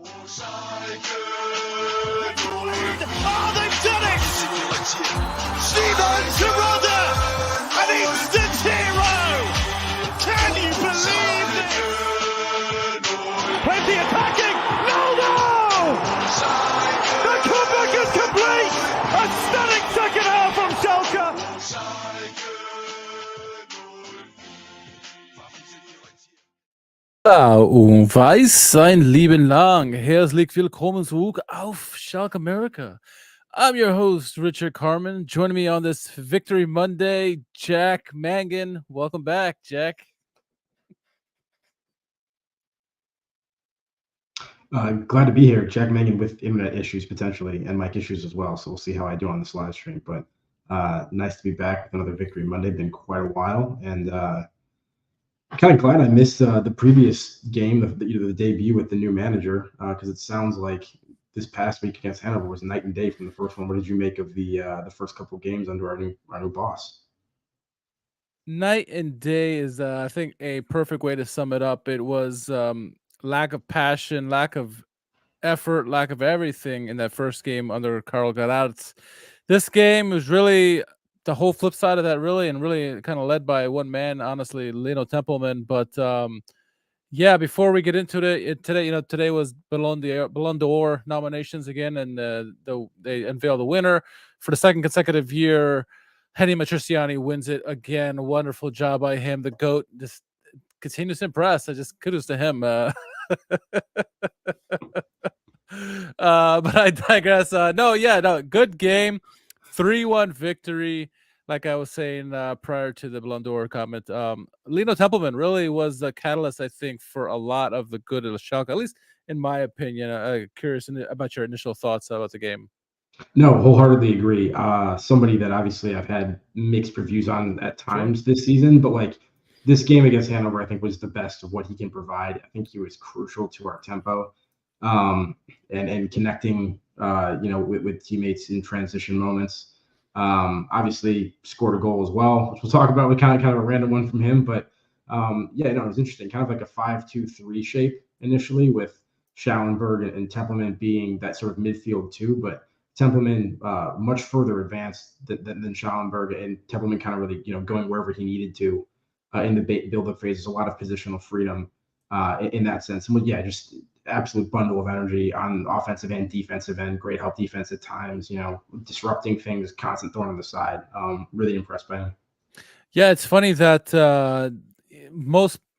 Schalke. Oh, they've done it! Lino Tempelmann, an instant hero! Can you believe it? Plenty attacking! No! The comeback is complete! A stunning second half from Schalke! Und weiß sein Leben lang. Herzlich willkommen zurück auf Schalke America. I'm your host, Richard Carmen. Joining me on this Victory Monday, Jack Mangan. Welcome back, Jack. Glad to be here. Jack Mangan with internet issues potentially, and mic issues as well. So we'll see how I do on this live stream. But nice to be back with another Victory Monday. Been quite a while, and kind of glad I missed the previous game, the debut with the new manager, because it sounds like this past week against Hannover was night and day from the first one. What did you make of the first couple of games under our new boss? Night and day is, I think, a perfect way to sum it up. It was lack of passion, lack of effort, lack of everything in that first game under Karl Gerarts. This game was really the whole flip side of that, really kind of led by one man, honestly, Lino Tempelmann. But yeah, before we get into it today, today was Ballon d'Or nominations again, and they unveiled the winner for the second consecutive year. Henny Matriciani wins it again. Wonderful job by him. The GOAT just continues to impress. I just kudos to him. But I digress. Good game. 3-1 victory. Like I was saying prior to the Ballon d'Or comment, Lino Tempelmann really was the catalyst, I think, for a lot of the good of the Schalke, at least in my opinion. Curious about your initial thoughts about the game. No, wholeheartedly agree. Somebody that obviously I've had mixed reviews on at times this season, but like this game against Hannover, I think was the best of what he can provide. I think he was crucial to our tempo and connecting, with teammates in transition moments. Obviously scored a goal as well, which we'll talk about. We kind of a random one from him, but it was interesting. Kind of like a 5-2-3 shape initially, with Schallenberg and Tempelmann being that sort of midfield too, but Tempelmann much further advanced than Schallenberg, and Tempelmann kind of really going wherever he needed to in the build-up phases. A lot of positional freedom in that sense, and just absolute bundle of energy on offensive and defensive end. Great help defense at times, disrupting things, constant thorn on the side. Really impressed by him. Yeah, it's funny that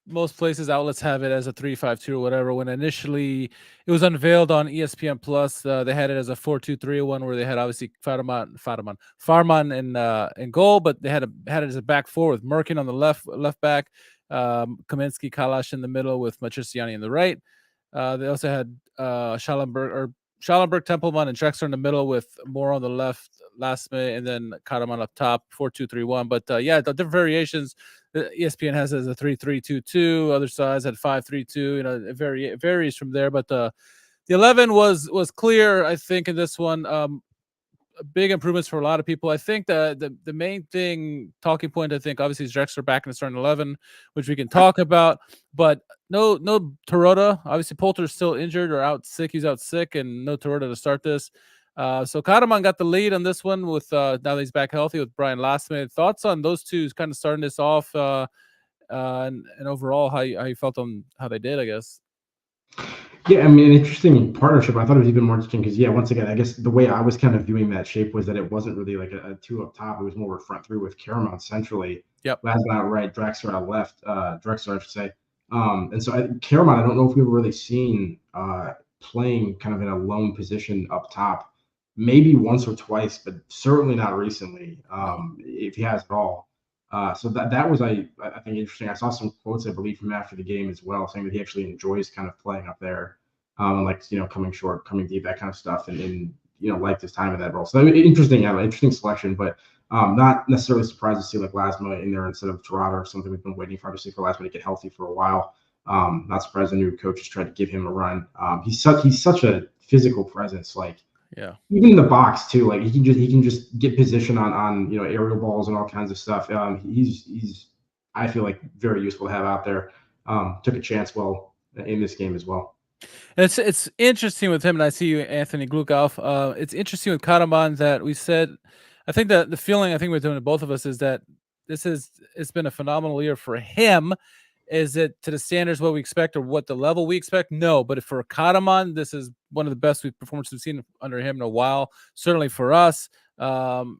most places, outlets have it as a 3-5-2 or whatever. When initially it was unveiled on ESPN Plus, they had it as a 4-2-3-1, where they had obviously Farman in goal, but they had it as a back four with Merkin on the left back, Kaminsky, Kalash in the middle with Matriciani in the right. They also had Schallenberg, Tempelmann, and Drexler in the middle with Moore on the left, last minute, and then Karaman up top, 4-2-3-1. But the different variations. ESPN has it as a 3-3-2-2. Other sides had 5-3-2. It varies from there. But the 11 was clear, I think, in this one. Big improvements for a lot of people. I think the main talking point, I think, obviously is Drexler back in the starting 11, which we can talk about. But no Terodde. Obviously, Poulter's still injured or out sick. He's out sick, and no Terodde to start this. So Karaman got the lead on this one with now that he's back healthy with Brian Lastman. Thoughts on those two kind of starting this off, and overall how you felt on how they did, I guess. Yeah, I mean, an interesting partnership. I thought it was even more interesting because, once again, I guess the way I was kind of viewing that shape was that it wasn't really like a two up top. It was more of a front three with Karaman centrally. Yep. Lasman out right, Drexler out left. Drexler, I should say. And so Karaman, I don't know if we were really seen playing kind of in a lone position up top. Maybe once or twice, but certainly not recently, if he has at all. So that was, I think, interesting. I saw some quotes, I believe, from after the game as well, saying that he actually enjoys kind of playing up there, coming short, coming deep, that kind of stuff, and liked his time in that role. So interesting selection, but not necessarily surprised to see like Lasma in there instead of Terodde, or something we've been waiting for, obviously, for Lasma to get healthy for a while. Not surprised the new coaches tried to give him a run. He's such a physical presence, like. Yeah. Even in the box too, like he can just get position on aerial balls and all kinds of stuff. He's I feel like very useful to have out there. Took a chance well in this game as well. It's interesting with him, and I see you, Anthony Glukoff. It's interesting with Karaman that we said. I think that the feeling I think we're doing to both of us is that it's been a phenomenal year for him. Is it to the standards what we expect or what the level we expect? No, but for Karaman, this is one of the best performances we've seen under him in a while. Certainly for us,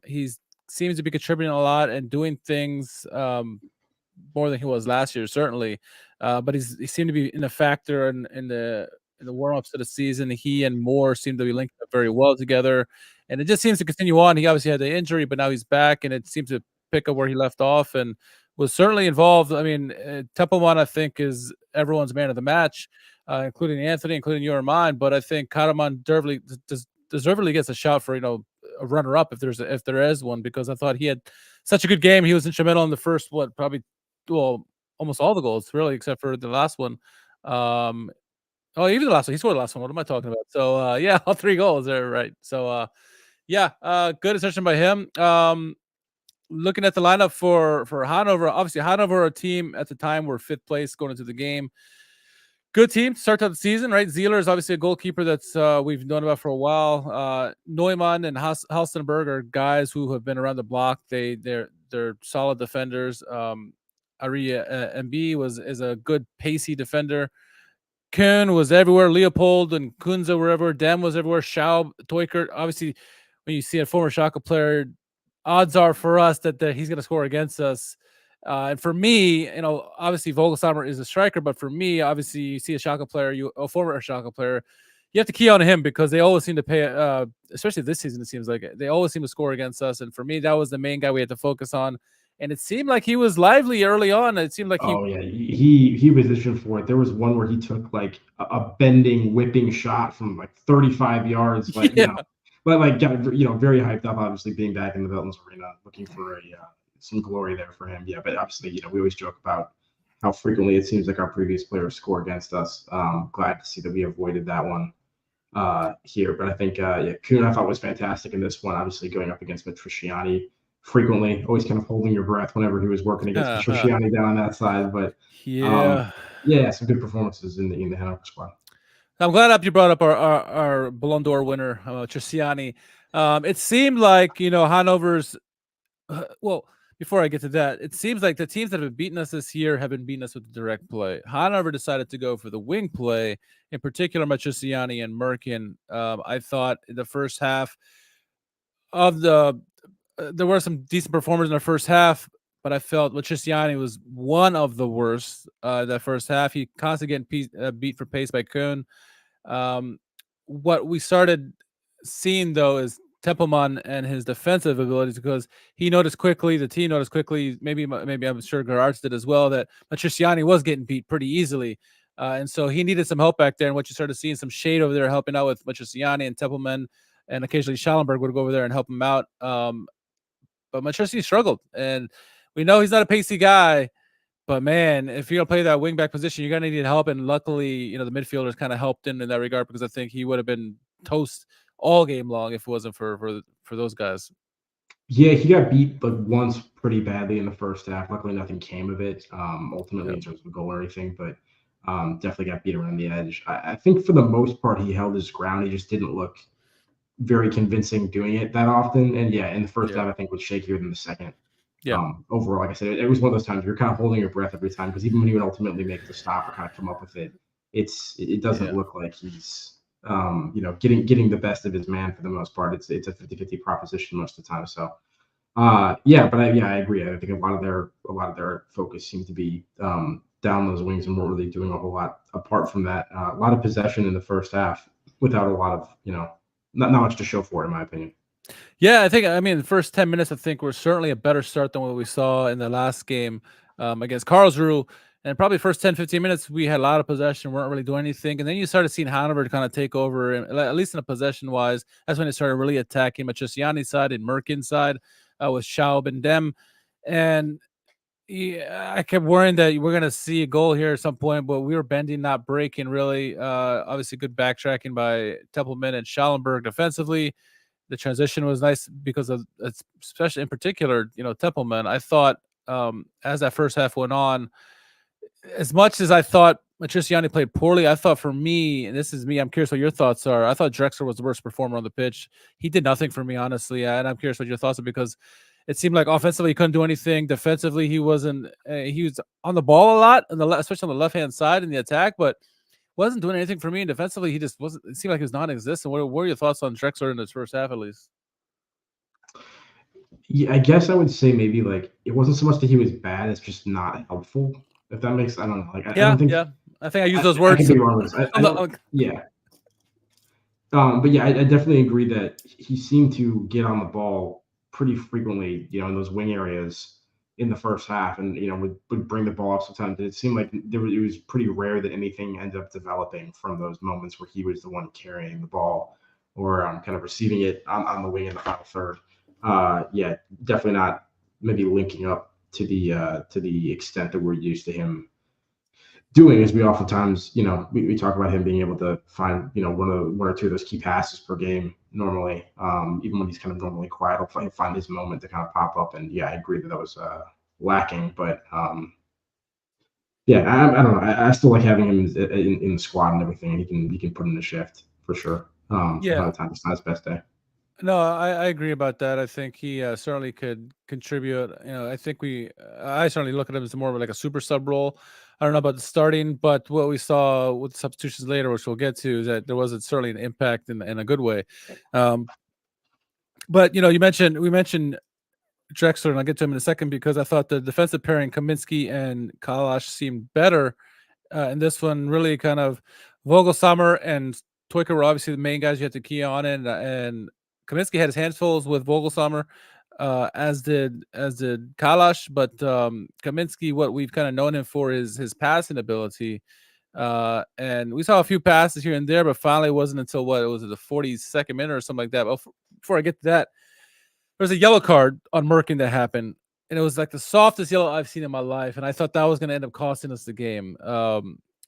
he's seems to be contributing a lot and doing things more than he was last year, certainly. But he seemed to be in a factor in the warm-ups to the season. He and Moore seem to be linked up very well together, and it just seems to continue on. He obviously had the injury, but now he's back, and it seems to pick up where he left off and was certainly involved. I mean, Tempelmann, I think, is everyone's man of the match, including Anthony, including you or mine. But I think Karaman deservedly gets a shot for a runner-up if there is one, because I thought he had such a good game. He was instrumental in the first almost all the goals really, except for the last one. Even the last one. He scored the last one. What am I talking about? So yeah, all 3 goals there, right? So good assertion by him. Looking at the lineup for Hannover, obviously Hannover, a team at the time were 5th place going into the game. Good team to start out the season, right? Zieler is obviously a goalkeeper that's we've known about for a while. Neumann and Halstenberg are guys who have been around the block. They're solid defenders. Aria MB is a good pacey defender. Kuhn was everywhere. Leopold and Kunze were everywhere. Dem was everywhere. Schaub, Teukert. Obviously, when you see a former Schalke player, odds are for us that he's going to score against us. And for me, obviously Vogelsammer is a striker, but for me, obviously, you see a Schalke player, a former Schalke player, you have to key on him because they always seem to pay, especially this season, it seems like they always seem to score against us. And for me, that was the main guy we had to focus on. And it seemed like he was lively early on. It seemed like he positioned for it. There was one where he took like a bending, whipping shot from like 35 yards, but got very hyped up. Obviously, being back in the Veltins Arena, looking for some glory there for him. Yeah, but obviously, we always joke about how frequently it seems like our previous players score against us. Glad to see that we avoided that one here. But I think Kuhn I thought was fantastic in this one. Obviously, going up against Matriciani frequently, always kind of holding your breath whenever he was working against Matriciani down on that side. But some good performances in the Hanover squad. I'm glad you brought up our Ballon d'Or winner, Matriciani. It seemed like Hanover's. Before I get to that, it seems like the teams that have beaten us this year have been beating us with direct play. Hannover decided to go for the wing play, in particular Matriciani and Merkin. I thought in the first half of there were some decent performers in the first half, but I felt Matriciani was one of the worst that first half. He constantly getting beat for pace by Kuhn. What we started seeing, though, is Tempelmann and his defensive abilities, because he noticed quickly, the team noticed quickly, maybe I'm sure GERAERTS did as well, that Matriciani was getting beat pretty easily. And so he needed some help back there. And what you started seeing some shade over there helping out with Matriciani and Tempelmann, and occasionally Schallenberg would go over there and help him out. But Matriciani struggled, and we know he's not a pacey guy. But man, if you're gonna play that wingback position, you're gonna need help. And luckily, the midfielders kind of helped him in that regard, because I think he would have been toast all game long if it wasn't for those guys. Yeah, he got beat like once pretty badly in the first half. Luckily, nothing came of it. Ultimately, in terms of a goal or anything, but definitely got beat around the edge. I think for the most part, he held his ground. He just didn't look very convincing doing it that often. And in the first half, I think was shakier than the second. Overall, like I said, it was one of those times you're kind of holding your breath every time, because even when he would ultimately make the stop or kind of come up with it, it doesn't look like he's getting the best of his man for the most part. It's a 50-50 proposition most of the time. So I agree. I think a lot of their focus seemed to be down those wings and weren't really doing a whole lot apart from that. A lot of possession in the first half without a lot of not much to show for it, in my opinion. Yeah, the first 10 minutes, I think, were certainly a better start than what we saw in the last game against Karlsruhe. And probably first 10, 15 minutes, we had a lot of possession, weren't really doing anything. And then you started seeing Hannover kind of take over, at least in a possession-wise. That's when they started really attacking Matriciani's side and Merkin's side with Schaub and Dem. And I kept worrying that we're going to see a goal here at some point, but we were bending, not breaking, really. Obviously, good backtracking by Tempelmann and Schallenberg defensively. The transition was nice because of, especially in particular, Tempelmann. I thought as that first half went on, as much as I thought Matriciani played poorly. I thought for me, and this is me, I'm curious what your thoughts are. I thought Drexler was the worst performer on the pitch. He did nothing for me, honestly. And I'm curious what your thoughts are because it seemed like offensively he couldn't do anything. Defensively, he wasn't. He was on the ball a lot, especially on the left-hand side in the attack, but wasn't doing anything for me. And defensively, he just wasn't. It seemed like he was non-existent. What were your thoughts on Drexler in his first half, at least? Yeah, I guess I would say maybe like it wasn't so much that he was bad; it's just not helpful. If that makes, I don't know. Like I don't think. Yeah. I think I used those I words. could be wrong with this. I don't, yeah. But yeah, I definitely agree that he seemed to get on the ball pretty frequently, in those wing areas in the first half, and would bring the ball up sometimes. It seemed like it was pretty rare that anything ended up developing from those moments where he was the one carrying the ball or kind of receiving it on the wing in the final third. Yeah, definitely not maybe linking up to the extent that we're used to him doing, is we oftentimes, we talk about him being able to find, one or two of those key passes per game normally. Even when he's kind of normally quiet, he'll find his moment to kind of pop up. And yeah, I agree that was lacking. But yeah, I don't know. I still like having him in the squad and everything. And he can put in a shift for sure. Yeah. By the time it's not his best day. No, I agree about that. I think he certainly could contribute. I think I certainly look at him as more of like a super sub role. I don't know about the starting, but what we saw with substitutions later, which we'll get to, is that there was certainly an impact in a good way. But we mentioned Drexler, and I'll get to him in a second because I thought the defensive pairing, Kaminsky and Kalash, seemed better. And this one really kind of Vogelsammer and Toyka were obviously the main guys you had to key on, and Kaminsky had his hands full with Vogelsammer, as did Kalash. But Kaminsky, what we've kind of known him for is his passing ability. And we saw a few passes here and there, but finally it wasn't until the 42nd minute or something like that. But before I get to that, there was a yellow card on Merkin that happened, and it was like the softest yellow I've seen in my life. And I thought that was going to end up costing us the game.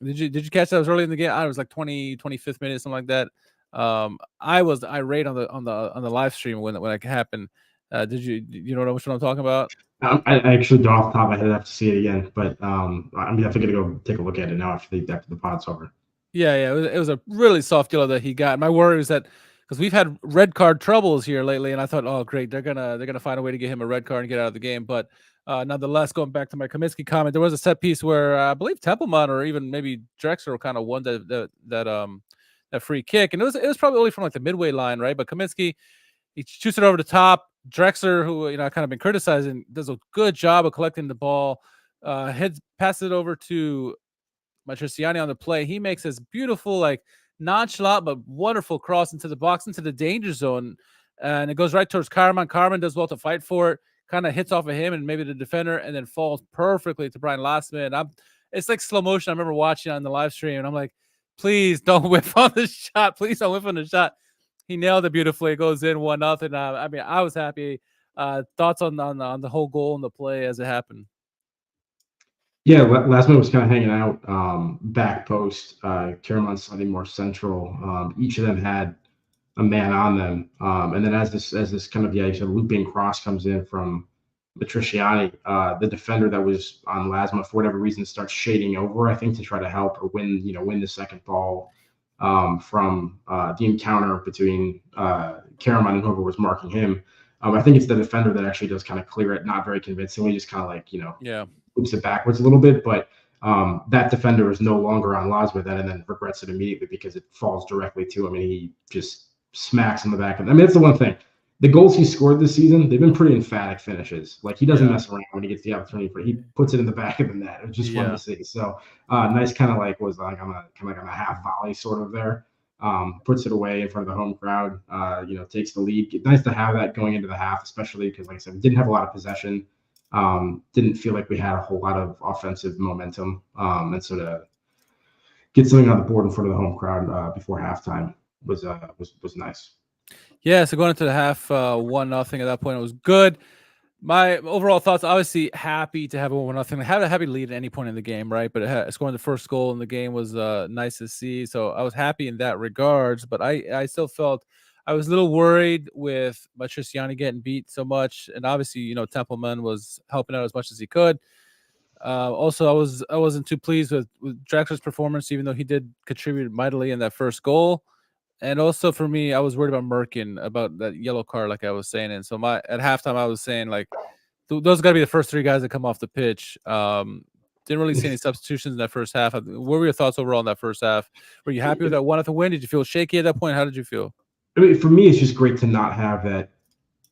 Did you catch that? It was early in the game. I was like 25th minute, something like that. I was irate on the live stream when it happened. Did you know which one I'm talking about? I actually don't off the top of my head. I have to see it again, but I'm definitely gonna go take a look at it now after the pod's over. Yeah, it was a really soft yellow that he got. My worry was that because we've had red card troubles here lately, and I thought, oh great, they're gonna find a way to get him a red card and get out of the game. But nonetheless, going back to my Kaminsky comment, there was a set piece where I believe Tempelmann or even maybe Drexler kind of won that free kick, and it was probably only from like the midway line, right? But Kaminsky, he shoots it over the top. Drexler, who I kind of been criticizing, does a good job of collecting the ball. Passes it over to Matriciani on the play. He makes this beautiful, like nonchalant but wonderful cross into the box, into the danger zone, and it goes right towards Carman. Carman does well to fight for it, kind of hits off of him and maybe the defender, and then falls perfectly to Brian Lastman. It's like slow motion. I remember watching on the live stream, and I'm like, please don't whiff on the shot. Please don't whiff on the shot. He nailed it beautifully. It goes in 1-0. I mean, I was happy. Thoughts on the whole goal and the play as it happened? Yeah, last minute was kind of hanging out back post. Caramon slightly more central. Each of them had a man on them, and then as this kind of looping cross comes in from Matriciani, the defender that was on Lasma for whatever reason starts shading over, I think, to try to help or win the second ball from the encounter between Caramon and whoever was marking him. I think it's the defender that actually does kind of clear it, not very convincingly, just kind of moves it backwards a little bit. But that defender is no longer on Lasma then, and then regrets it immediately because it falls directly to him, and he just smacks in the back of it. I mean, that's the one thing. The goals he scored this season, they've been pretty emphatic finishes. Like, he doesn't mess around when he gets the opportunity for it. He puts it in the back of the net. It was just fun to see. So nice, kind of like was like on a half volley sort of there. Puts it away in front of the home crowd. Takes the lead. Nice to have that going into the half, especially because, like I said, we didn't have a lot of possession. Didn't feel like we had a whole lot of offensive momentum. And so to get something on the board in front of the home crowd before halftime was nice. Yeah, so going into the half, 1-0 at that point, it was good. My overall thoughts, obviously happy to have a 1-0. Have a happy lead at any point in the game, right? But scoring the first goal in the game was nice to see. So I was happy in that regards, but I still felt I was a little worried with Matriciani getting beat so much. And obviously, Tempelmann was helping out as much as he could. Also, I wasn't too pleased with Draxler's performance, even though he did contribute mightily in that first goal. And also for me, I was worried about Merkin, about that yellow card, like I was saying. And so at halftime, I was saying like those got to be the first 3 guys that come off the pitch. Didn't really see any substitutions in that first half. What were your thoughts overall in that first half? Were you happy with that 1-0 win? Did you feel shaky at that point? How did you feel? I mean, for me, it's just great to not have that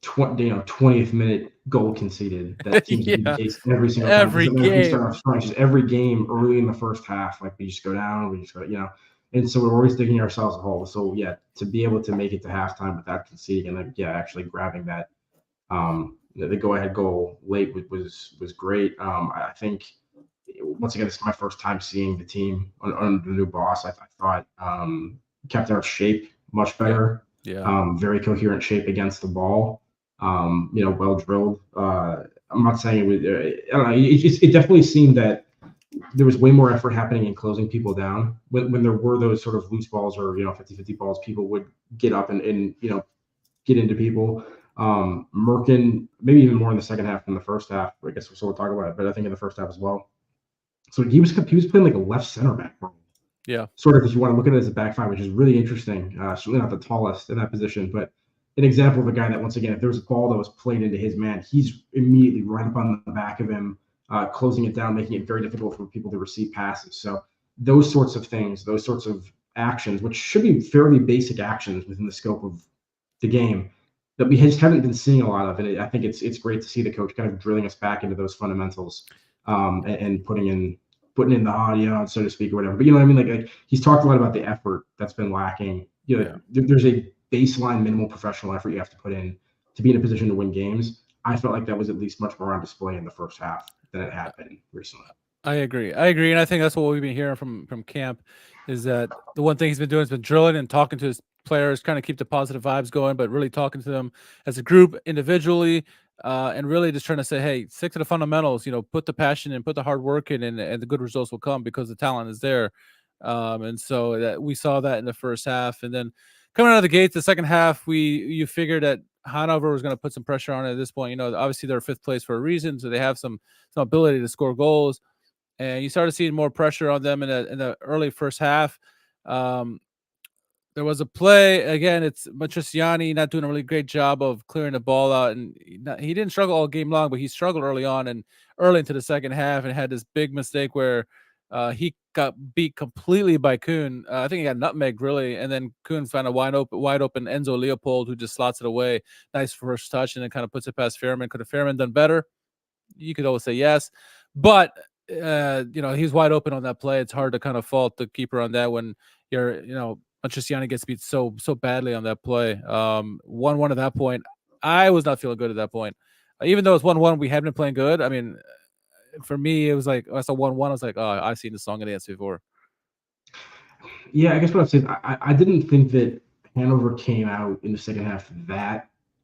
20th minute goal conceded. That seems to be the case every single time. Every game. Just every game early in the first half, like we just go down, we just go, and so we're always digging ourselves a hole. So yeah, to be able to make it to halftime without conceding, and then actually grabbing that the go-ahead goal late was great. I think once again, this is my first time seeing the team under the new boss. I thought kept our shape much better. Yeah. Very coherent shape against the ball. Well drilled. I'm not saying it was. I don't know. It definitely seemed that there was way more effort happening in closing people down. When there were those sort of loose balls or 50-50 balls, people would get up and get into people. Merkin, maybe even more in the second half than the first half. I guess we'll talk about it, but I think in the first half as well. So he was playing like a left center back. Yeah. Sort of, if you want to look at it as a back five, which is really interesting. Certainly not the tallest in that position, but an example of a guy that, once again, if there was a ball that was played into his man, he's immediately right up on the back of him, closing it down, making it very difficult for people to receive passes. So those sorts of things, those sorts of actions, which should be fairly basic actions within the scope of the game, that we just haven't been seeing a lot of. And I think it's great to see the coach kind of drilling us back into those fundamentals and putting in the audio, so to speak, or whatever. But you know what I mean? Like he's talked a lot about the effort that's been lacking. There's a baseline minimal professional effort you have to put in to be in a position to win games. I felt like that was at least much more on display in the first half than it had been recently. I agree. And I think that's what we've been hearing from camp, is that the one thing he's been doing has been drilling and talking to his players, kind of keep the positive vibes going, but really talking to them as a group, individually, and really just trying to say, hey, stick to the fundamentals, put the passion in, put the hard work in, and the good results will come because the talent is there. And so that we saw that in the first half. And then coming out of the gates, the second half, you figured that Hannover was going to put some pressure on it at this point. Obviously they're 5th place for a reason, so they have some ability to score goals. And you started seeing more pressure on them in the early first half. There was a play, again, it's Matriciani not doing a really great job of clearing the ball out. And he didn't struggle all game long, but he struggled early on and early into the second half and had this big mistake where he got beat completely by Kuhn. I think he got nutmegged, really. And then Kuhn found a wide open Enzo Leopold, who just slots it away. Nice first touch, and then kind of puts it past Fairman. Could have Fairman done better? You could always say yes. But, he's wide open on that play. It's hard to kind of fault the keeper on that when you're, Matriciani gets beat so badly on that play. 1-1 at that point. I was not feeling good at that point. Even though it's 1-1, we had been playing good. I mean, for me, it was like, I saw 1-1. I was like, oh, I've seen the song and dance before. Yeah, I guess what I'm saying, I didn't think that Hanover came out in the second half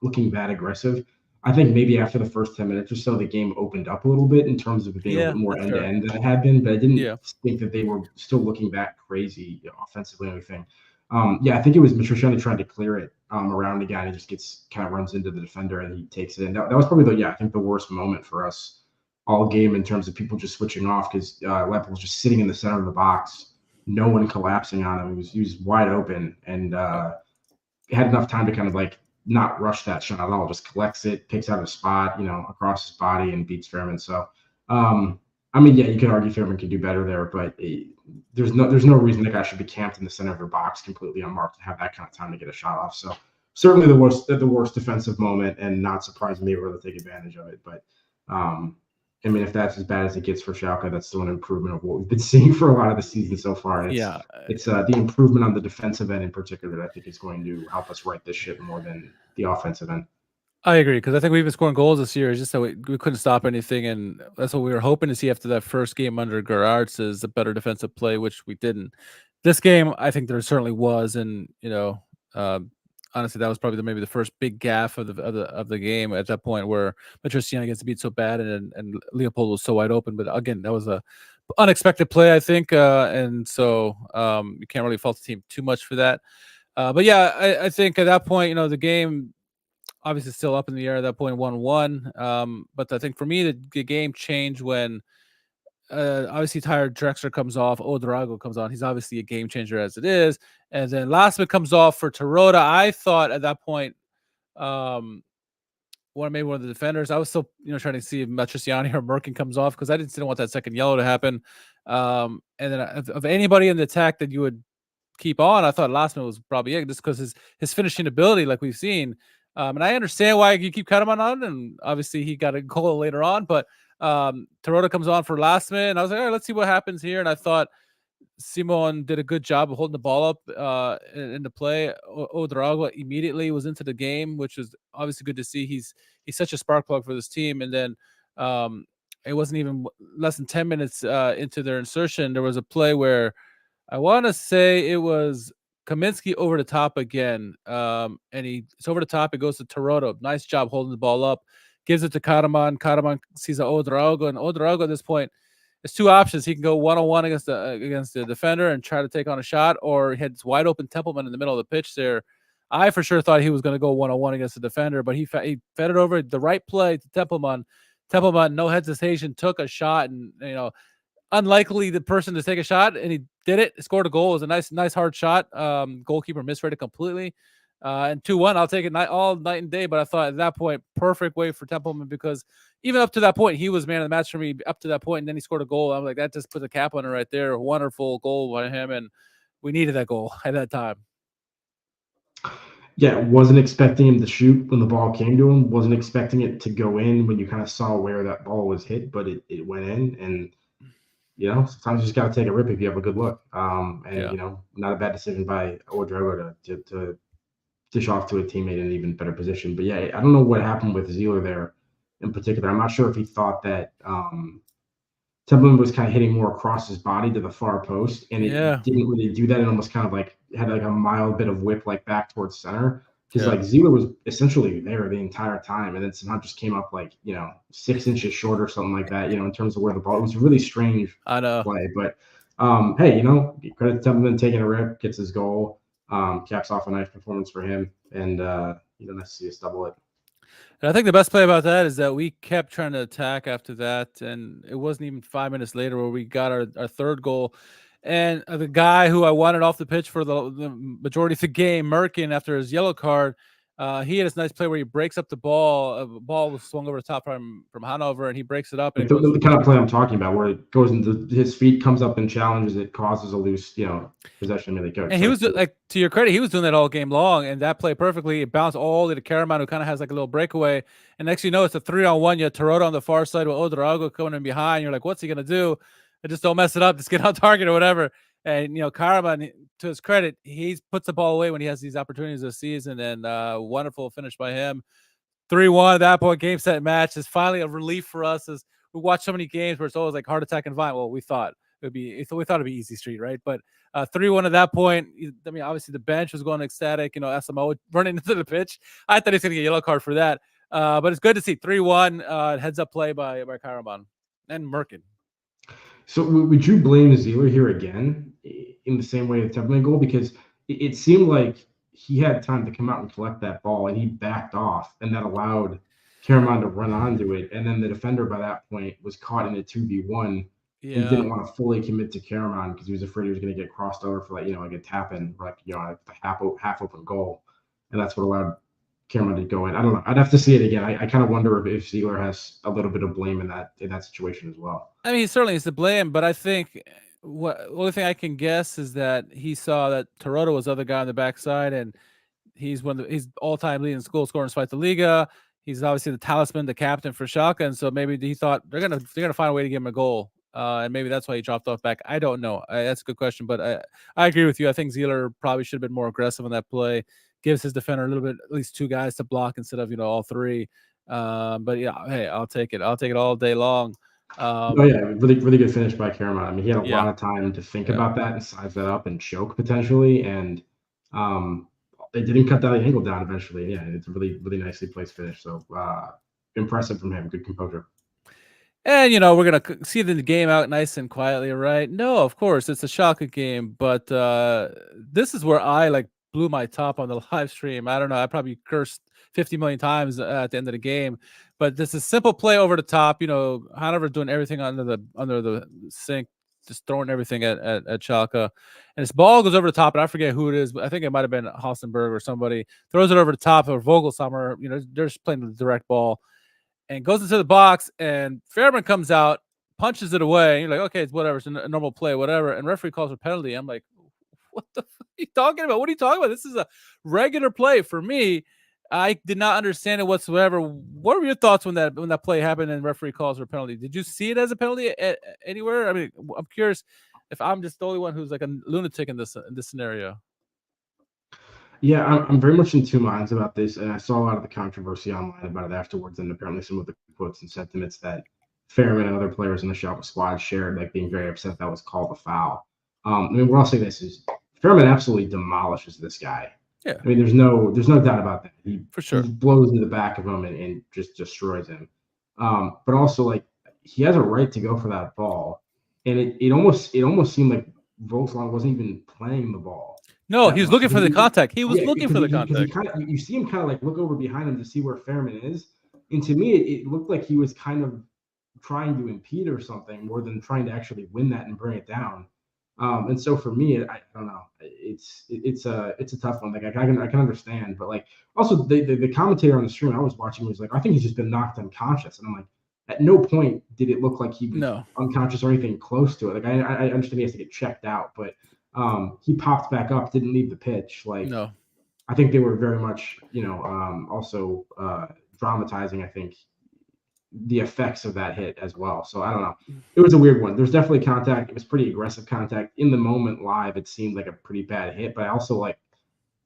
looking that aggressive. I think maybe after the first 10 minutes or so, the game opened up a little bit in terms of being a bit more end-to-end than it had been, but I didn't think that they were still looking that crazy offensively or anything. I think it was Matriciani trying to clear it around the guy, and he just kind of runs into the defender and he takes it. And that was probably I think the worst moment for us all game in terms of people just switching off, because Leopold was just sitting in the center of the box, no one collapsing on him. He was wide open and had enough time to kind of like not rush that shot at all, just collects it, picks out a spot, across his body and beats Fairman. So, you could argue Fairman could do better there, but there's no reason the guy should be camped in the center of your box completely unmarked and have that kind of time to get a shot off. So certainly the worst defensive moment, and not surprising they were able to take advantage of it. But if that's as bad as it gets for Schalke, that's still an improvement of what we've been seeing for a lot of the season so far. And it's the improvement on the defensive end in particular that I think is going to help us right this ship more than the offensive end. I agree, because I think we've been scoring goals this year. It's just that we couldn't stop anything, and that's what we were hoping to see after that first game under GERAERTS, is a better defensive play, which we didn't. This game, I think there certainly was, and honestly, that was probably maybe the first big gaffe of the game at that point, where Matriciani gets beat so bad and Leopold was so wide open. But again, that was a unexpected play, I think, and so you can't really fault the team too much for that. But yeah, I think at that point, the game obviously still up in the air at that point, 1-1. But I think for me, the game changed when obviously Tyler Drexler comes off, Odrago comes on. He's obviously a game changer as it is. And then Lastman comes off for Tarota. I thought at that point, maybe one of the defenders. I was still, trying to see if Matriciani or Merkin comes off because I didn't want that second yellow to happen. And then of anybody in the attack that you would keep on, I thought Lastman was probably it, just because his finishing ability, like we've seen. And I understand why you keep Karaman on, and obviously he got a goal later on, but Tarota comes on for Lastman, and I was like, all right, let's see what happens here. And I thought Simon did a good job of holding the ball up in the play. Odrago immediately was into the game, which was obviously good to see. He's such a spark plug for this team. And then it wasn't even less than 10 minutes into their insertion. There was a play where I want to say it was Kaminsky over the top again. And it's over the top. It goes to Tarota. Nice job holding the ball up. Gives it to Karaman. Karaman sees Odrago. And Odrago at this point, there's two options. He can go one-on-one against the defender and try to take on a shot, or he had this wide open Tempelmann in the middle of the pitch there. I for sure thought he was going to go one-on-one against the defender, but he fed it over the right play to Tempelmann. Tempelmann, no hesitation, took a shot, and unlikely the person to take a shot, and he did it. Scored a goal. It was a nice hard shot. Goalkeeper misread it completely. And 2-1, I'll take it all night and day. But I thought at that point, perfect way for Tempelmann, because even up to that point, he was man of the match for me up to that point, and then he scored a goal. I'm like, that just put a cap on it right there. A wonderful goal by him, and we needed that goal at that time. Yeah, wasn't expecting him to shoot when the ball came to him. Wasn't expecting it to go in when you kind of saw where that ball was hit, but it went in. And sometimes you just got to take a rip if you have a good look. Not a bad decision by Odrago to dish off to a teammate in an even better position. But yeah, I don't know what happened with Zieler there in particular. I'm not sure if he thought that Tempelmann was kind of hitting more across his body to the far post, and it didn't really do that. It almost kind of had a mild bit of whip back towards center, because Zieler was essentially there the entire time, and then somehow just came up 6 inches short or something like that. In terms of where the ball, it was a really strange play. But hey, credit to Tempelmann taking a rip, gets his goal. Caps off a nice performance for him, and nice to see us double it. And I think the best play about that is that we kept trying to attack after that, and it wasn't even 5 minutes later where we got our third goal. And the guy who I wanted off the pitch for the majority of the game, Merkin, after his yellow card, he had this nice play where he breaks up the ball. A ball was swung over the top from Hannover, and he breaks it up. And the kind of play I'm talking about, where it goes into his feet, comes up and challenges it, causes a loose, possession. And he was to your credit, he was doing that all game long, and that play perfectly. It bounced all the way to Karaman, who kind of has a little breakaway. And next, it's a 3-on-1. You have Tarota on the far side with Odrago coming in behind. You're like, what's he gonna do? And just don't mess it up. Just get on target or whatever. And Karaman, to his credit, he puts the ball away when he has these opportunities this season, and wonderful finish by him. 3-1 at that point, game, set, match. Is finally a relief for us, as we watch so many games where it's always like heart attack and vine. Well, we thought it'd be easy street, right? But 3-1 at that point. I mean, obviously the bench was going ecstatic. SMO running into the pitch. I thought he was going to get a yellow card for that. But it's good to see 3-1 heads up play by Karaman and Merkin. So would you blame Zieler here again in the same way the Tempelmann goal? Because it seemed like he had time to come out and collect that ball, and he backed off, and that allowed Karaman to run onto it. And then the defender by that point was caught in a 2v1. Yeah. And didn't want to fully commit to Karaman because he was afraid he was going to get crossed over for a tap in, a half open goal. And that's what allowed Karaman to go in. I don't know. I'd have to see it again. I kind of wonder if Zieler has a little bit of blame in that situation as well. I mean, he certainly is to blame, but I think the only thing I can guess is that he saw that Tarota was the other guy on the backside, and he's he's all-time leading goal scorer in Zweite Liga. He's obviously the talisman, the captain for Schalke, and so maybe he thought they're gonna find a way to give him a goal, and maybe that's why he dropped off back. I don't know. That's a good question, but I agree with you. I think Zieler probably should have been more aggressive on that play. Gives his defender a little bit, at least 2 guys to block instead of all 3. But yeah, hey, I'll take it. I'll take it all day long. Really good finish by Karaman. I mean, he had a lot of time to think about that and size that up and choke potentially, and they didn't cut that angle down eventually. Yeah, it's a really, really nicely placed finish. So impressive from him. Good composure. And we're gonna see the game out nice and quietly, right? No, of course it's a Schalke game, but this is where I blew my top on the live stream. I don't know. I probably cursed 50 million times at the end of the game, But this is simple play over the top. Hannover doing everything under the sink, just throwing everything at Schalke. And this ball goes over the top, and I forget who it is, but I think it might have been Hassenberg or somebody. Throws it over the top of Vogelsammer. They're just playing the direct ball. And goes into the box, and Fairman comes out, punches it away. You're like, okay, it's whatever. It's a normal play, whatever. And referee calls a penalty. I'm like, what the fuck are you talking about? What are you talking about? This is a regular play for me. I did not understand it whatsoever. What were your thoughts when that play happened and referee calls for a penalty? Did you see it as a penalty anywhere? I mean, I'm curious if I'm just the only one who's like a lunatic in this scenario. Yeah, I'm very much in two minds about this, and I saw a lot of the controversy online about it afterwards, and apparently some of the quotes and sentiments that Fairman and other players in the Schalke squad shared, like being very upset that was called a foul. I mean, what I'll say this is Fairman absolutely demolishes this guy. Yeah. I mean, there's no doubt about that. He for sure he blows into the back of him and just destroys him. But also, like, he has a right to go for that ball, and it almost seemed like Volkswagen wasn't even playing the ball. No, he was looking for the contact. He was looking for the contact. You see him kind of like look over behind him to see where Fairman is. And to me, it looked like he was kind of trying to impede or something more than trying to actually win that and bring it down. And so for me, I don't know. It's a tough one. Like I can understand, but like also the commentator on the stream I was watching was like, I think he's just been knocked unconscious. And I'm like, at no point did it look like he was unconscious or anything close to it. Like I understand he has to get checked out, but he popped back up, didn't leave the pitch. Like, no, I think they were very much, also dramatizing, I think, the effects of that hit as well. So I don't know. It was a weird one. There's definitely contact. It was pretty aggressive contact. In the moment live, it seemed like a pretty bad hit, but I also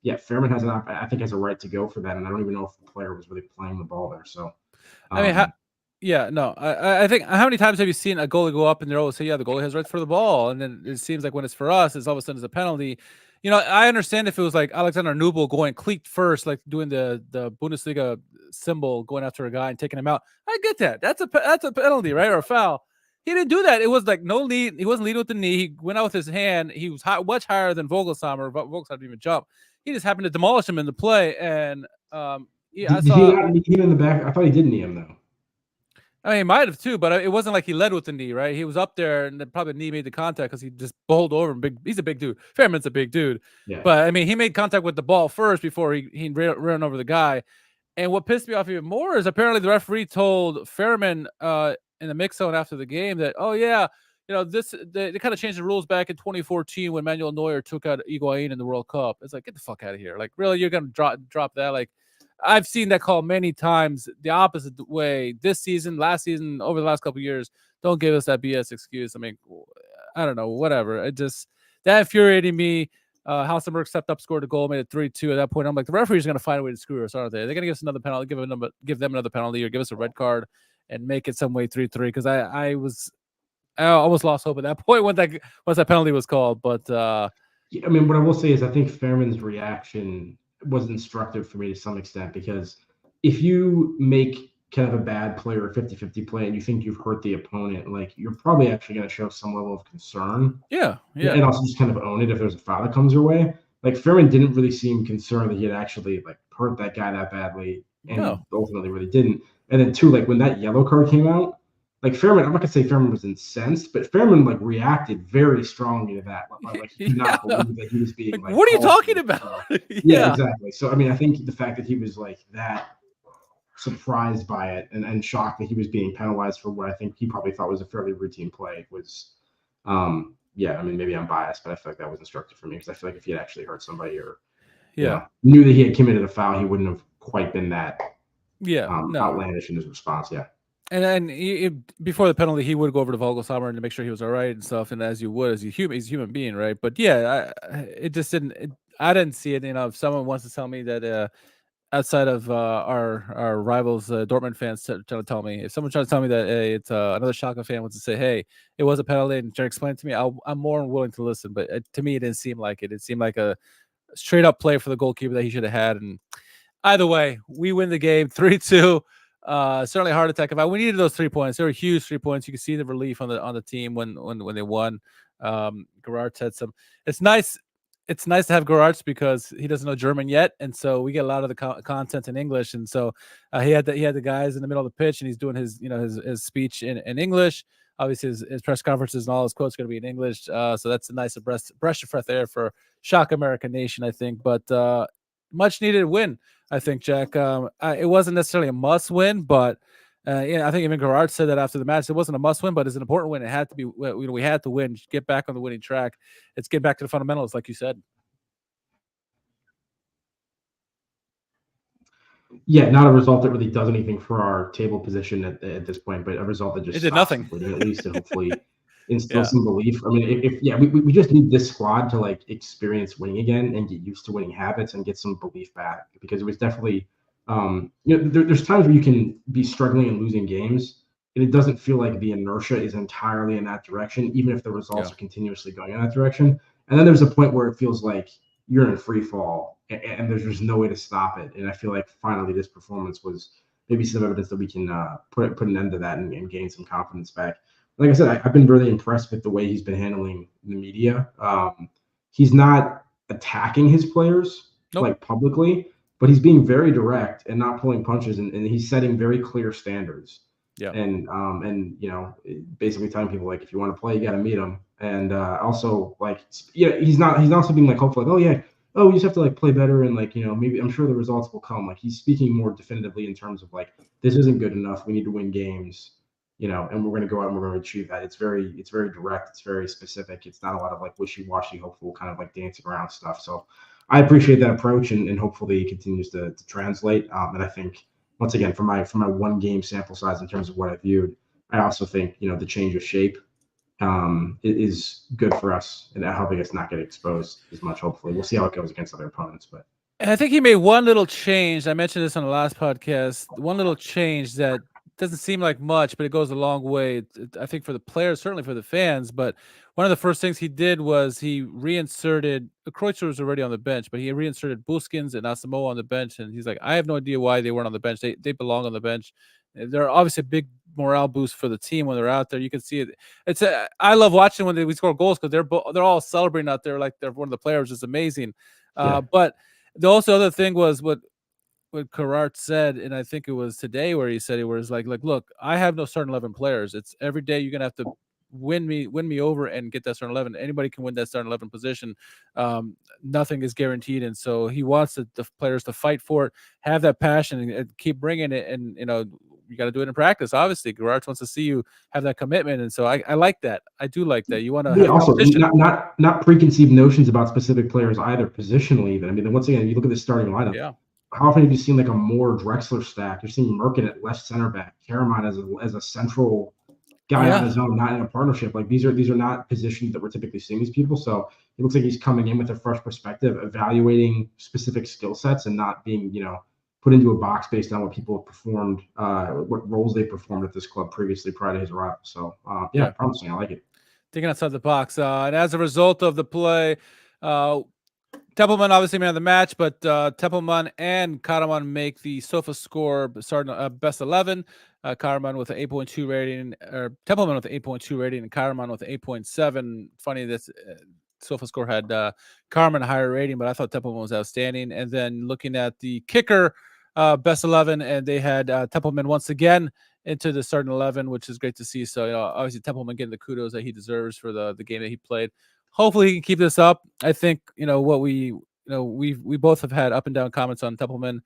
Fairman has has a right to go for that. And I don't even know if the player was really playing the ball there. So, I mean, I think how many times have you seen a goalie go up and they're always say, yeah, the goalie has rights for the ball. And then it seems like when it's for us, it's all of a sudden it's a penalty. I understand if it was like Alexander Nubel going cleat first, like doing the Bundesliga symbol, going after a guy and taking him out. I get that. That's a penalty, right? Or a foul. He didn't do that. It was like no lead. He wasn't leading with the knee. He went out with his hand. He was much higher than Vogelsammer. But Vogelsammer didn't even jump. He just happened to demolish him in the play. And did he not knee him in the back? I thought he did knee him though. I mean, he might have too, but it wasn't like he led with the knee, right? He was up there, and then probably the knee made the contact because he just bowled over him. He's a big dude. Fairman's a big dude. Yeah. But, I mean, he made contact with the ball first before he ran over the guy. And what pissed me off even more is apparently the referee told Fairman in the mix zone after the game that, oh, yeah, they kind of changed the rules back in 2014 when Manuel Neuer took out Higuain in the World Cup. It's like, get the fuck out of here. Like, really, you're going to drop that? Like, I've seen that call many times the opposite way this season, last season, over the last couple of years. Don't give us that BS excuse. I mean, I don't know, whatever. That infuriated me. Hassenberg stepped up, scored a goal, made it 3-2. At that point, I'm like, the referee's going to find a way to screw us, aren't they? They're going to give us another penalty, give them another penalty, or give us a red card and make it some way 3-3. Because I almost lost hope at that point once that penalty was called. But I mean, what I will say is I think Fairman's reaction was instructive for me to some extent, because if you make kind of a bad play or a 50-50 play and you think you've hurt the opponent, like, you're probably actually going to show some level of concern. Yeah. And also just kind of own it if there's a foul that comes your way. Like, Fairman didn't really seem concerned that he had actually like hurt that guy that badly, and ultimately really didn't. And then two, like when that yellow card came out, like Fairman, I'm not gonna say Fairman was incensed, but Fairman like reacted very strongly to that. Like he did not believe that he was being like, what are you talking about? Yeah, exactly. So I mean, I think the fact that he was like that surprised by it and shocked that he was being penalized for what I think he probably thought was a fairly routine play was, I mean, maybe I'm biased, but I feel like that was instructive for me, because I feel like if he had actually hurt somebody or knew that he had committed a foul, he wouldn't have quite been that outlandish in his response. Yeah. And then before the penalty, he would go over to Vogelsammer to make sure he was all right and stuff. And as you would, he's a human being, right? But yeah, it just didn't. I didn't see it. If someone wants to tell me that outside of our rivals, Dortmund fans, trying to tell me, if someone tries to tell me that it's another Schalke fan wants to say, hey, it was a penalty, and try to explain it to me, I'm more than willing to listen. But to me, it didn't seem like it. It seemed like a straight up play for the goalkeeper that he should have had. And either way, we win the game 3-2. Certainly a heart attack. We needed those 3 points. They were huge 3 points. You can see the relief on the team when they won. Gerardt had some. It's nice. it's nice to have Gerards because he doesn't know German yet, and so we get a lot of the content in English. And so he had the guys in the middle of the pitch, and he's doing his his speech in English. Obviously, his press conferences and all his quotes are going to be in English. So that's a nice breath of fresh air for Schalke American Nation, I think. But much needed win, I think, Jack. It wasn't necessarily a must win, but I think even Gerard said that after the match. It wasn't a must win, but it's an important win. It had to be. We had to win, get back on the winning track. Let's get back to the fundamentals, like you said. Yeah, not a result that really does anything for our table position at this point, but a result that just did nothing. Winning, at least, and hopefully instill some belief. I mean, we just need this squad to like experience winning again and get used to winning habits and get some belief back, because it was definitely, there's times where you can be struggling and losing games, and it doesn't feel like the inertia is entirely in that direction, even if the results are continuously going in that direction. And then there's a point where it feels like you're in free fall and there's just no way to stop it. And I feel like finally this performance was maybe some evidence that we can put an end to that and gain some confidence back. Like I said, I've been really impressed with the way he's been handling the media. He's not attacking his players like publicly, but he's being very direct and not pulling punches, and he's setting very clear standards. Yeah. And basically telling people, like, if you want to play, you got to meet them. And also, like, he's also being like hopeful, like, we just have to like play better, and like, maybe I'm sure the results will come. Like, he's speaking more definitively in terms of like, this isn't good enough. We need to win games, and we're going to go out and we're going to achieve that. It's very direct. It's very specific. It's not a lot of like wishy-washy, hopeful kind of like dancing around stuff. So I appreciate that approach, and hopefully it continues to translate. And I think, once again, for my one game sample size in terms of what I viewed, I also think, the change of shape is good for us and helping us not get exposed as much. Hopefully, we'll see how it goes against other opponents. But I think he made one little change. I mentioned this on the last podcast. One little change that doesn't seem like much, but it goes a long way. I think for the players, certainly for the fans. But one of the first things he did was he reinserted. Kreutzer was already on the bench, but he reinserted Buskins and Asamoah on the bench. And he's like, I have no idea why they weren't on the bench. They belong on the bench. They're obviously a big morale boost for the team when they're out there. You can see it. I love watching when we score goals because they're all celebrating out there like they're one of the players. It's amazing. But the also other thing was what Gerard said, and I think it was today where he said it was like, look, I have no starting 11 players. It's every day you're gonna have to win me over and get that starting 11. Anybody can win that starting 11 position. Nothing is guaranteed, and so he wants the players to fight for it, have that passion, and keep bringing it. And you got to do it in practice. Obviously, Gerard wants to see you have that commitment, and so I like that. I do like that. You want to also not preconceived notions about specific players either, positionally. Even, I mean, once again, if you look at the starting lineup. Yeah. How often have you seen like a more Drexler stack? You're seeing Merkin at left center back, Karaman as a central guy on his own, not in a partnership. Like these are not positions that we're typically seeing these people. So it looks like he's coming in with a fresh perspective, evaluating specific skill sets, and not being put into a box based on what people have performed, what roles they performed at this club previously prior to his arrival. So promising. I like it. Thinking outside the box, and as a result of the play, Tempelmann obviously man of the match, but Tempelmann and Karaman make the SOFA score starting best 11. Karaman with an 8.2 rating, or Tempelmann with an 8.2 rating, and Karaman with an 8.7. Funny that SOFA score had Karaman a higher rating, but I thought Tempelmann was outstanding. And then looking at the kicker, best 11, and they had Tempelmann once again into the starting 11, which is great to see. So obviously Tempelmann getting the kudos that he deserves for the game that he played. Hopefully he can keep this up. I think what we both have had up and down comments on Tempelmann.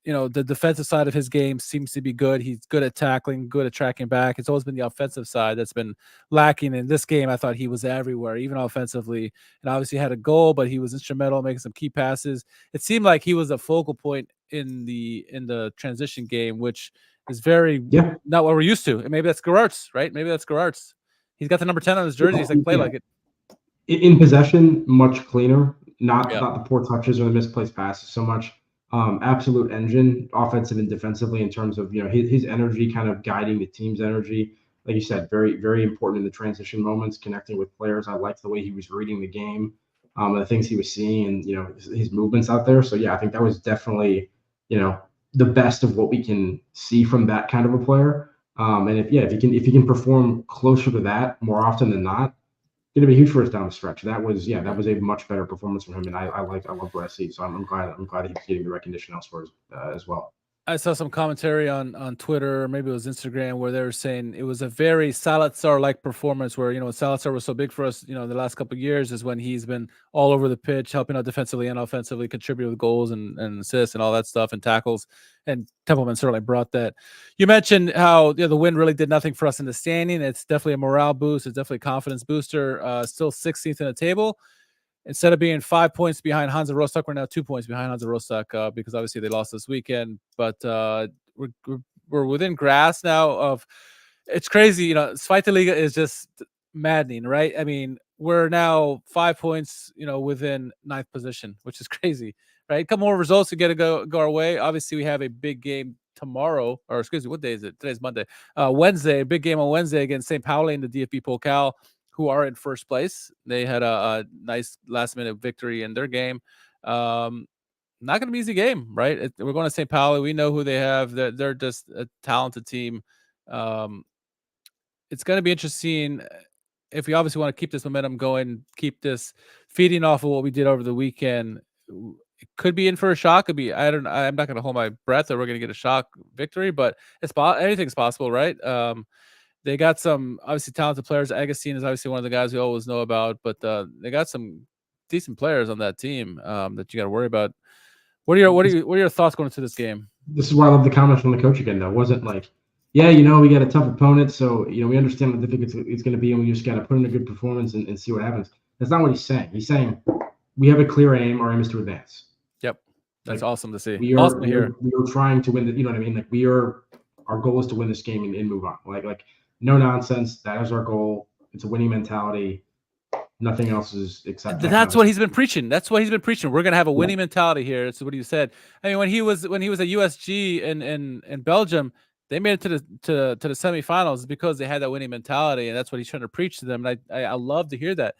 The defensive side of his game seems to be good. He's good at tackling, good at tracking back. It's always been the offensive side that's been lacking. In this game, I thought he was everywhere, even offensively. And obviously had a goal, but he was instrumental in making some key passes. It seemed like he was a focal point in the transition game, which is very not what we're used to. And maybe that's Gerards, right? Maybe that's Gerards. He's got the number 10 on his jersey. He's like, play like it. In possession, much cleaner. Not the poor touches or the misplaced passes so much. Absolute engine, offensive and defensively, in terms of his energy, kind of guiding the team's energy. Like you said, very, very important in the transition moments, connecting with players. I liked the way he was reading the game, the things he was seeing, and his movements out there. So I think that was definitely the best of what we can see from that kind of a player. And if he can perform closer to that more often than not, going to be huge for us down the stretch. That was a much better performance from him, and I love what I see. So I'm glad he's getting the recognition elsewhere as well. I saw some commentary on Twitter, or maybe it was Instagram, where they were saying it was a very Salazar-like performance. Where Salazar was so big for us, the last couple of years, is when he's been all over the pitch, helping out defensively and offensively, contributing with goals and assists and all that stuff and tackles. And Tempelmann certainly brought that. You mentioned how the win really did nothing for us in the standing. It's definitely a morale boost. It's definitely a confidence booster. Still 16th in the table. Instead of being 5 points behind Hansa Rostock, we're now 2 points behind Hansa Rostock because obviously they lost this weekend. But we're within grasp now of – it's crazy. Zweite Liga is just maddening, right? I mean, we're now 5 points, within ninth position, which is crazy, right? A couple more results to get to go our way. Obviously, we have a big game tomorrow, or excuse me, what day is it? Today's Monday. Wednesday, a big game on Wednesday against St. Pauli in the DFB Pokal, who are in first place. They had a nice last-minute victory in their game. Not going to be an easy game, right? We're going to St. Pauli. We know who they have. They're just a talented team. It's going to be interesting if we obviously want to keep this momentum going, keep this feeding off of what we did over the weekend. It could be in for a shock. Could be. I'm not going to hold my breath that we're going to get a shock victory, but anything's possible, right? They got some obviously talented players. Agassi is obviously one of the guys we always know about, but they got some decent players on that team that you got to worry about. What are your thoughts going into this game? This is why I love the comments from the coach again. Though, it wasn't like, we got a tough opponent, so we understand what difficult it's going to be, and we just got to put in a good performance and see what happens. That's not what he's saying. He's saying we have a clear aim. Our aim is to advance. Yep, that's awesome to see. We are trying to win. You know what I mean? Like our goal is to win this game and move on. Like. No nonsense. That is our goal. It's a winning mentality. Nothing else is except that's what he's been preaching. That's what he's been preaching. We're gonna have a winning mentality here. That's what he said. I mean, when he was at USG in Belgium, they made it to the semifinals because they had that winning mentality, and that's what he's trying to preach to them. And I love to hear that.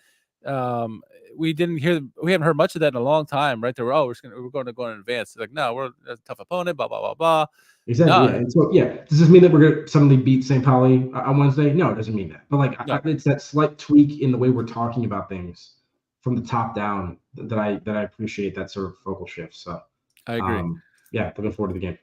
We haven't heard much of that in a long time, right? They were we're going to go in advance. Like, no, we're a tough opponent. Blah blah blah blah. Exactly. No. Yeah. And so, does this mean that we're going to suddenly beat St. Pauli on Wednesday? No, it doesn't mean that. But it's that slight tweak in the way we're talking about things from the top down that I appreciate, that sort of focal shift. So I agree. Looking forward to the game.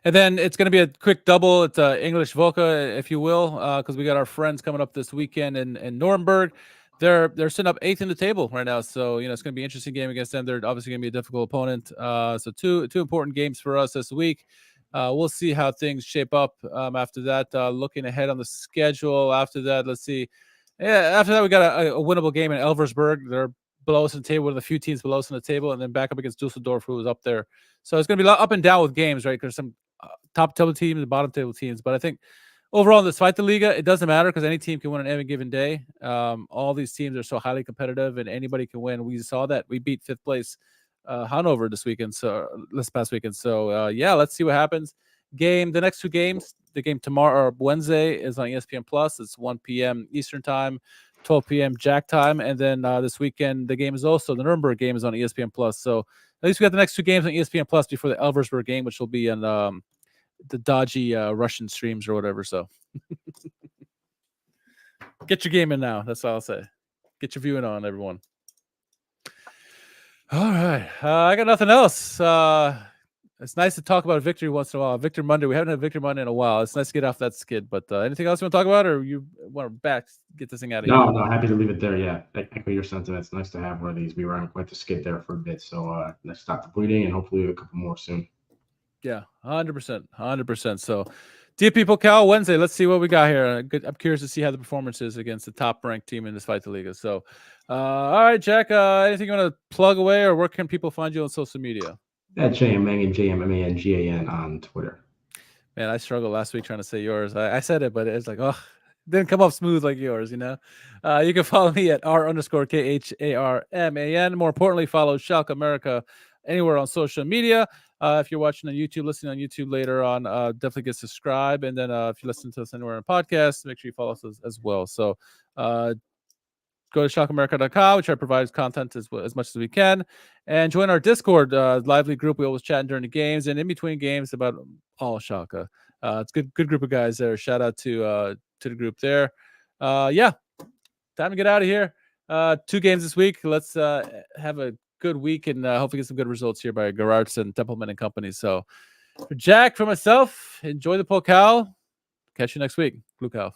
And then it's going to be a quick double. It's English Volca, if you will, because we got our friends coming up this weekend in Nuremberg. They're sitting up 8th in the table right now, so it's going to be an interesting game against them. They're obviously going to be a difficult opponent. So two important games for us this week. We'll see how things shape up after that. Looking ahead on the schedule after that, let's see. Yeah, after that, we got a winnable game in Elversberg. They're below us on the table, one of the few teams below us on the table, and then back up against Dusseldorf, who was up there. So it's going to be up and down with games, right? There's some top table teams and bottom table teams. But I think overall in the Zweite Liga, it doesn't matter because any team can win on any given day. All these teams are so highly competitive, and anybody can win. We saw that. We beat 5th place Hannover this past weekend. So let's see what happens. The next two games, the game tomorrow or Wednesday is on ESPN Plus. It's 1 p.m. Eastern time, 12 p.m. Jack time, and then this weekend the game is also the Nuremberg game is on ESPN Plus. So at least we got the next two games on ESPN Plus before the Elversberg game, which will be on the dodgy Russian streams or whatever. So get your game in now. That's all I'll say. Get your viewing on, everyone. All right. I got nothing else. It's nice to talk about victory once in a while. Victory Monday. We haven't had Victory Monday in a while. It's nice to get off that skid. But anything else you want to talk about, or you want to get this thing out of here? No, happy to leave it there. Yeah, echo your sentiments. Nice to have one of these. We were on quite the skid there for a bit. So let's stop the bleeding, and hopefully a couple more soon. Yeah, 100%. So DFB Pokal Wednesday. Let's see what we got here. I'm curious to see how the performance is against the top-ranked team in this Zweite Liga. So, all right, Jack, anything you want to plug away, or where can people find you on social media? At JMMangan on Twitter. Man, I struggled last week trying to say yours. I said it, but it's like, didn't come up smooth like yours, You can follow me at R_KHARMAN. More importantly, follow Schalke America anywhere on social media. If you're watching on YouTube, listening on YouTube later on, definitely get subscribed. And then if you listen to us anywhere on podcasts, make sure you follow us as well. So go to schalkeamerica.com. We try to provide content as much as we can. And join our Discord lively group. We always chat during the games and in between games about all Schalke. It's a good group of guys there. Shout out to the group there. Time to get out of here. 2 games this week. Let's have a good week and hopefully get some good results here by Gerards and Tempelmann and company. So for Jack, for myself, enjoy the Pokal. Catch you next week. Glück auf.